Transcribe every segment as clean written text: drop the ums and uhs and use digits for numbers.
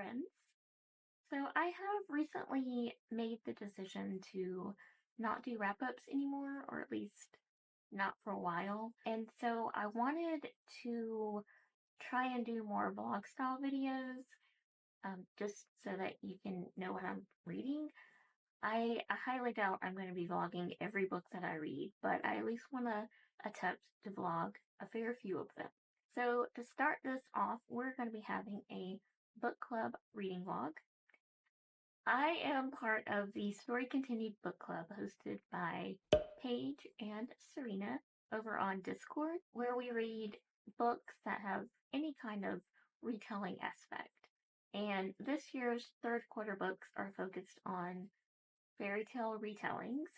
friends. So I have recently made the decision to not do wrap-ups anymore, or at least not for a while. And so I wanted to try and do more vlog style videos, just so that you can know what I'm reading. I highly doubt I'm going to be vlogging every book that I read, but I at least want to attempt to vlog a fair few of them. So to start this off, we're going to be having a book club reading vlog. I am part of the Story Continued book club hosted by Paige and Serena over on Discord, where we read books that have any kind of retelling aspect. And this year's third quarter books are focused on fairytale retellings.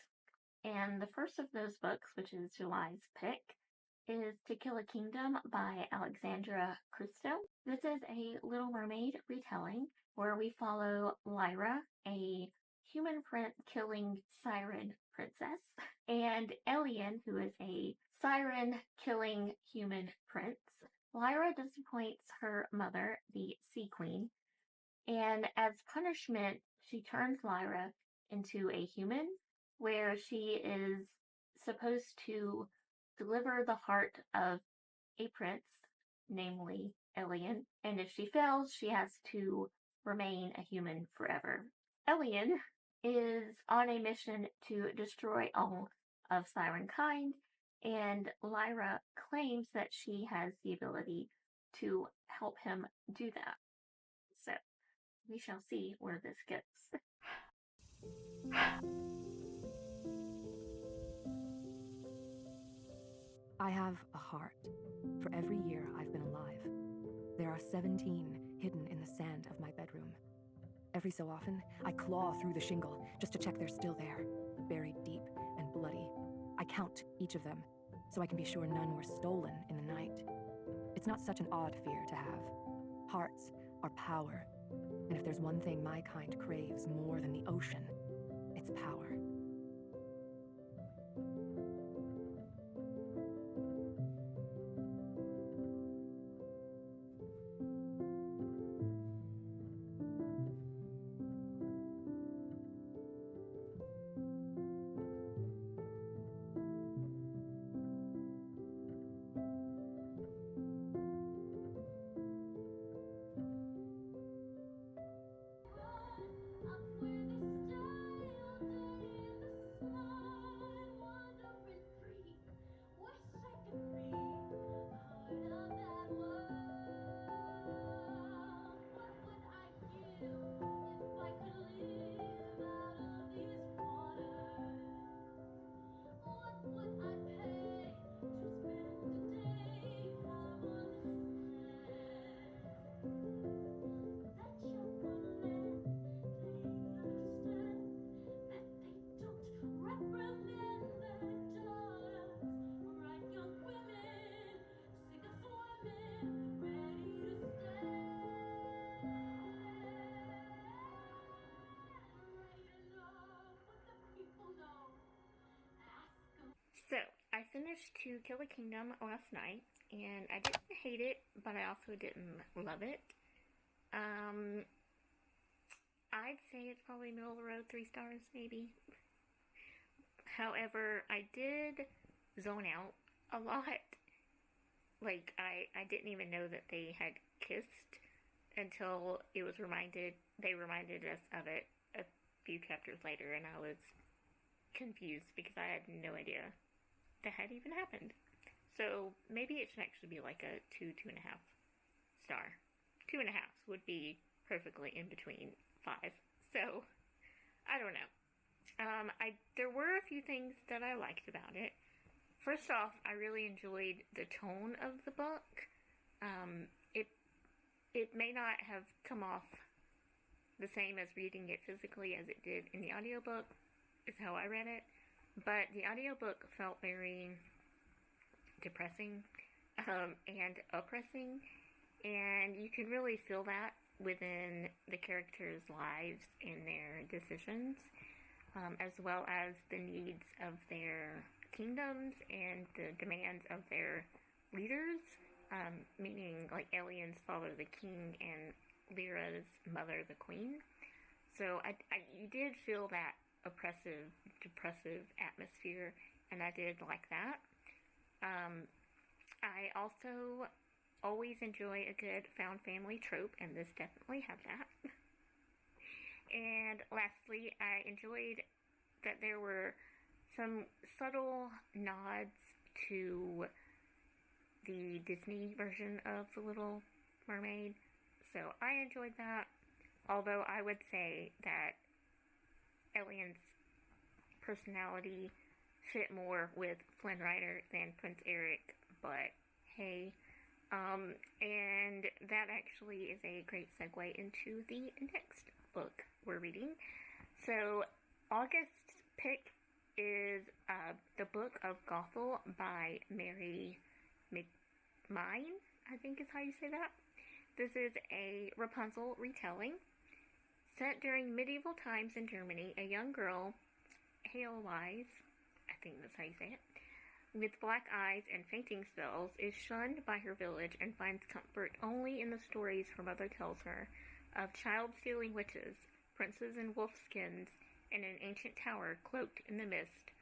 And the first of those books, which is July's pick, is To Kill a Kingdom by Alexandra Christo. This is a Little Mermaid retelling where we follow Lyra, a human killing siren princess, and Elian, who is a siren killing human prince. Lyra disappoints her mother, the Sea Queen, and as punishment, she turns Lyra into a human, where she is supposed to deliver the heart of a prince, namely Elian, and if she fails, she has to remain a human forever. Elian is on a mission to destroy all of siren kind, and Lyra claims that she has the ability to help him do that. So, we shall see where this goes. I have a heart for every year I've been alive. There are 17 hidden in the sand of my bedroom. Every so often, I claw through the shingle just to check they're still there, buried deep and bloody. I count each of them so I can be sure none were stolen in the night. It's not such an odd fear to have. Hearts are power, and if there's one thing my kind craves more than the ocean, it's power. So, I finished To Kill a Kingdom last night, and I didn't hate it, but I also didn't love it. I'd say it's probably middle of the road, 3 stars maybe. However, I did zone out a lot. Like, I didn't even know that they had kissed until they reminded us of it a few chapters later, and I was confused because I had no idea that had even happened. So maybe it should actually be like a 2.5 star. 2.5 would be perfectly in between 5. So I don't know. There were a few things that I liked about it. First off, I really enjoyed the tone of the book. It may not have come off the same as reading it physically as it did in the audiobook, is how I read it. But the audiobook felt very depressing and oppressing, and you can really feel that within the characters' lives and their decisions, as well as the needs of their kingdoms and the demands of their leaders, meaning like Elian's father, the king, and Lyra's mother, the queen. So you did feel that oppressive, depressive atmosphere, and I did like that. I also always enjoy a good found family trope, and this definitely had that. And lastly, I enjoyed that there were some subtle nods to the Disney version of The Little Mermaid. So I enjoyed that. Although I would say that Elliot's personality fit more with Flynn Rider than Prince Eric, but hey. And that actually is a great segue into the next book we're reading. So August's pick is the Book of Gothel by Mary McMyne, I think is how you say that. This is a Rapunzel retelling. Set during medieval times in Germany, a young girl, Heloise, I think that's how you say it, with black eyes and fainting spells, is shunned by her village and finds comfort only in the stories her mother tells her of child-stealing witches, princes in wolf skins, and an ancient tower cloaked in the mist,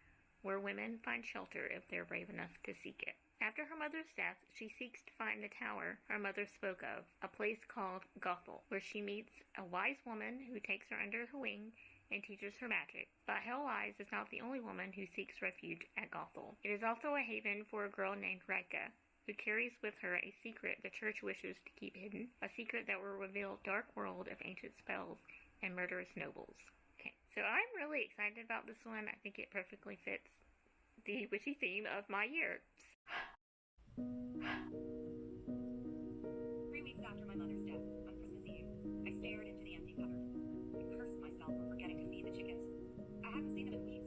where women find shelter if they're brave enough to seek it. After her mother's death, she seeks to find the tower her mother spoke of, a place called Gothel, where she meets a wise woman who takes her under her wing and teaches her magic. But Heloise is not the only woman who seeks refuge at Gothel. It is also a haven for a girl named Rika, who carries with her a secret the church wishes to keep hidden, a secret that will reveal dark world of ancient spells and murderous nobles. Okay, so I'm really excited about this one. I think it perfectly fits the witchy theme of my year. 3 weeks after my mother's death, on Christmas Eve, I stared into the empty cupboard. I cursed myself for forgetting to feed the chickens. I hadn't seen them in weeks.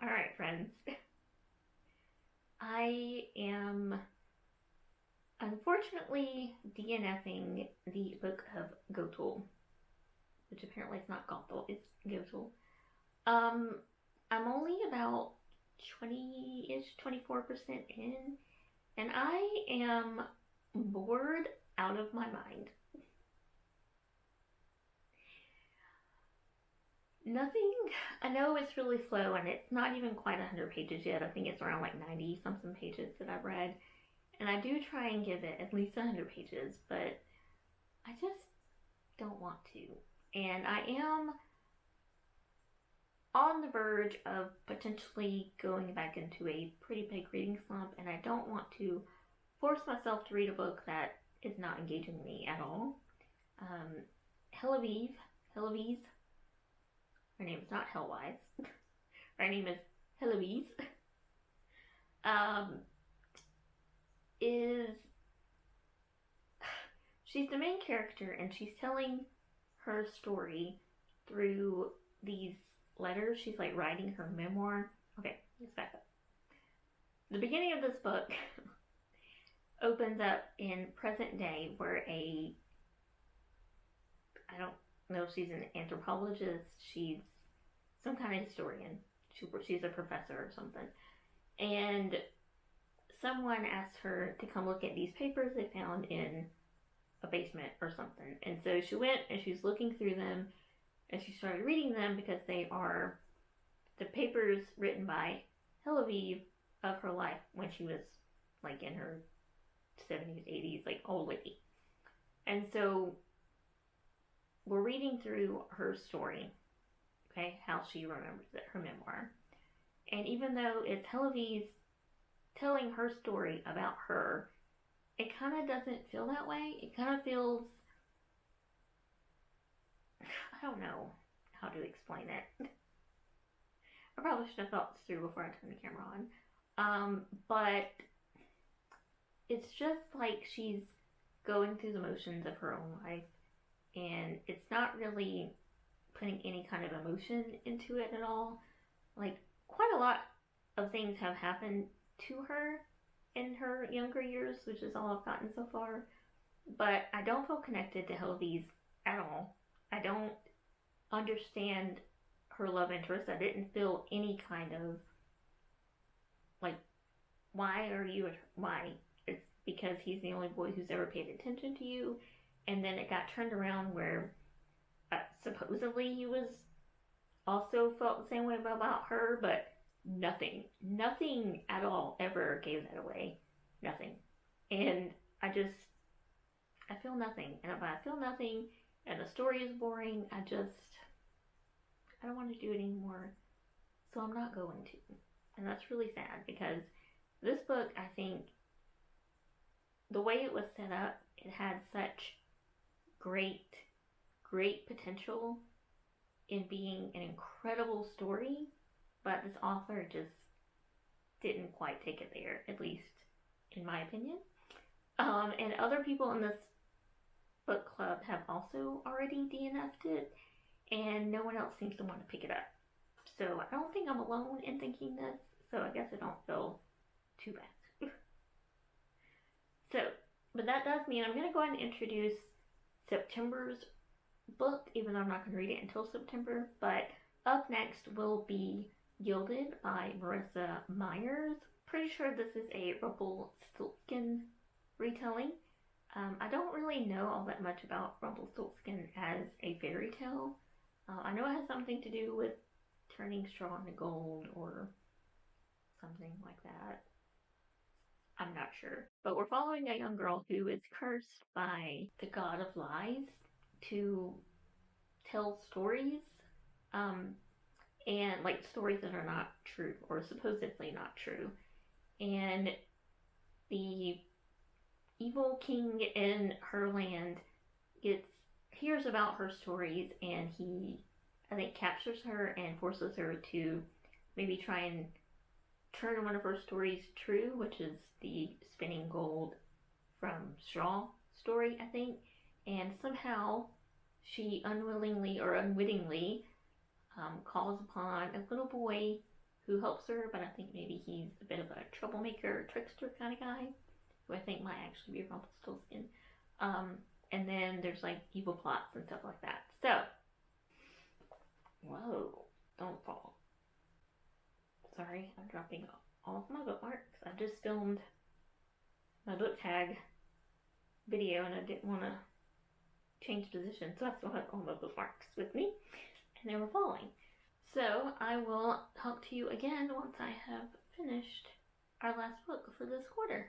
Alright, friends. I am unfortunately DNFing the Book of Gothel, which apparently is not Gothel, it's Gothel. I'm only about 20-ish, 24% in, and I am bored out of my mind. Nothing, I know it's really slow and it's not even quite 100 pages yet. I think it's around like 90 something pages that I've read. And I do try and give it at least 100 pages, but I just don't want to. And I am on the verge of potentially going back into a pretty big reading slump, and I don't want to force myself to read a book that is not engaging me at all. Heloise, her name is not Helwise, her name is Heloise, she's the main character, and she's telling her story through these letters. She's like writing her memoir. Okay, let's back up. The beginning of this book opens up in present day, where I don't know if she's an anthropologist, she's some kind of historian, she's a professor or something, and someone asked her to come look at these papers they found in a basement or something, and so she went and she's looking through them, and she started reading them because they are the papers written by Heloise of her life when she was like in her 70s, 80s, like old lady. And so we're reading through her story, okay, how she remembers it, her memoir. And even though it's Helevy's telling her story about her, it kind of doesn't feel that way. It kind of feels, I don't know how to explain it. I probably should have thought this through before I turned the camera on. But it's just like she's going through the motions of her own life, and it's not really putting any kind of emotion into it at all. Like, quite a lot of things have happened to her in her younger years, which is all I've gotten so far. But I don't feel connected to Helevy's at all. I don't understand her love interest. I didn't feel any kind of, like, why? It's because he's the only boy who's ever paid attention to you. And then it got turned around where supposedly he was also felt the same way about her, but nothing at all ever gave that away. Nothing. And I feel nothing. And if I feel nothing and the story is boring, I don't want to do it anymore. So I'm not going to. And that's really sad, because this book, I think, the way it was set up, it had such great potential in being an incredible story, but this author just didn't quite take it there, at least in my opinion. And other people in this book club have also already DNF'd it, and no one else seems to want to pick it up. So I don't think I'm alone in thinking this, so I guess I don't feel too bad. So, but that does mean I'm going to go ahead and introduce September's book, even though I'm not going to read it until September. But up next will be Gilded by Marissa Meyer. Pretty sure this is a Rumpelstiltskin retelling. I don't really know all that much about Rumpelstiltskin as a fairy tale. I know it has something to do with turning straw into gold or something like that. I'm not sure. But we're following a young girl who is cursed by the god of lies to tell stories, and like stories that are not true or supposedly not true. And the evil king in her land hears about her stories, and he, I think, captures her and forces her to maybe try and turn one of her stories true, which is the spinning gold from straw story, I think. And somehow she unwillingly or unwittingly calls upon a little boy who helps her, but I think maybe he's a bit of a troublemaker, trickster kind of guy, who I think might actually be Rumpelstiltskin. And then there's like evil plots and stuff like that. So, whoa, don't fall. Sorry, I'm dropping all of my bookmarks. I just filmed my book tag video and I didn't want to change position, so I still have all my bookmarks with me, and they were falling. So I will talk to you again once I have finished our last book for this quarter.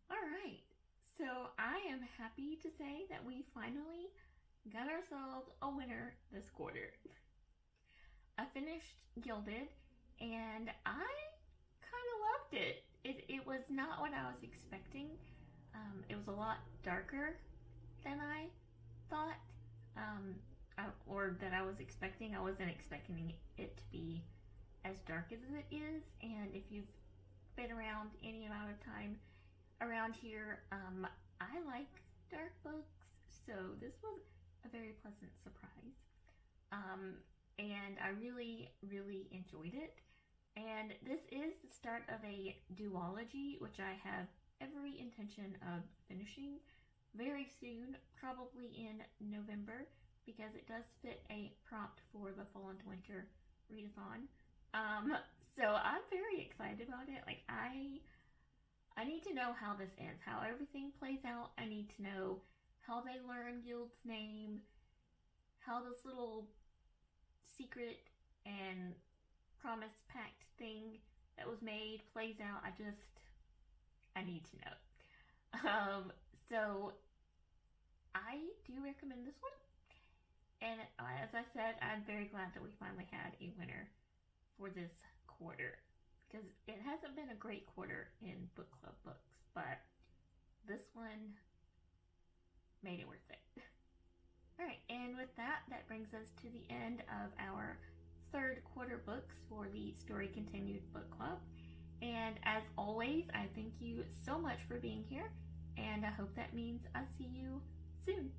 Alright, so I am happy to say that we finally got ourselves a winner this quarter. I finished Gilded and I kind of loved it. It was not what I was expecting. It was a lot darker than I thought, or that I was expecting. I wasn't expecting it to be as dark as it is, and if you've been around any amount of time around here, I like dark books, so this was a very pleasant surprise. And I really, really enjoyed it. And this is the start of a duology, which I have every intention of finishing very soon, probably in November, because it does fit a prompt for the fall and winter readathon. So I'm very excited about it. Like, I need to know how this ends, how everything plays out. I need to know how they learn Gild's name, how this little secret and promise pact thing that was made plays out. I need to know. So I do recommend this one. And as I said, I'm very glad that we finally had a winner for this quarter, because it hasn't been a great quarter in book club books, but this one made it worth it. Alright, and with that brings us to the end of our third quarter books for the Story Continued Book Club. And as always, I thank you so much for being here, and I hope that means I'll see you soon.